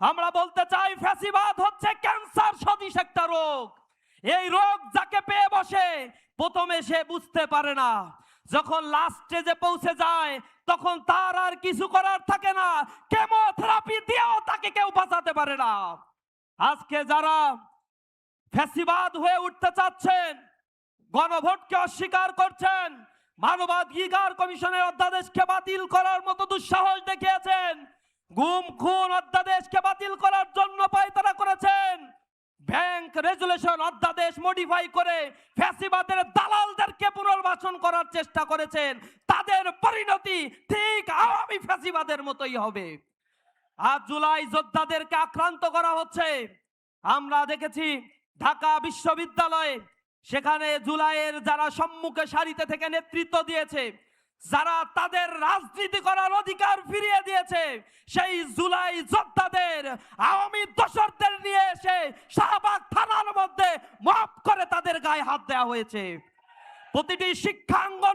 আমরা বলতে চাই ফ্যাসিবাদ হচ্ছে ক্যান্সার সদৃশ একটা রোগ। এই রোগ যাকে পেয়ে বসে প্রথমে সে বুঝতে পারে না, যখন লাস্ট স্টেজে পৌঁছে যায় তখন তার আর কিছু করার থাকে না, কেমোথেরাপি দিয়েও তাকে কেউ বাঁচাতে পারে না। আজকে যারা ফ্যাসিবাদ হয়ে উঠতে চাচ্ছেন, গণভোটকে অস্বীকার করছেন, মানবাধিকার কমিশনের অধ্যাদেশকে বাতিল করার মতো দুঃসাহস দেখিয়েছেন, গুম খুন অধ্যাদেশকে বাতিল করার জন্য পায়তারা করেছেন, ব্যাংক রেজুলেশন অধ্যাদেশ মডিফাই করে ফ্যাসিবাদের দালালদেরকে পুনর্বাসন করার চেষ্টা করেছেন, তাদের পরিণতি ঠিক আওয়ামী ফ্যাসিবাদের মতোই হবে। আজ জুলাই যোদ্ধাদেরকে আক্রান্ত করা হচ্ছে। আমরা দেখেছি ঢাকা বিশ্ববিদ্যালয়ে, সেখানে জুলাইয়ের যারা সম্মুখে সারিতে থেকে নেতৃত্ব দিয়েছে, যারা তাদের রাজনীতি করার অধিকার ফিরিয়ে দিয়েছে, সেই জুলাই যোদ্ধাদের আওয়ামী দোসরদের নিয়ে এসে শাহবাগ থানার মধ্যে মাফ করে তাদের গায়ে হাত দেওয়া হয়েছে। প্রতিটি শিক্ষাঙ্গন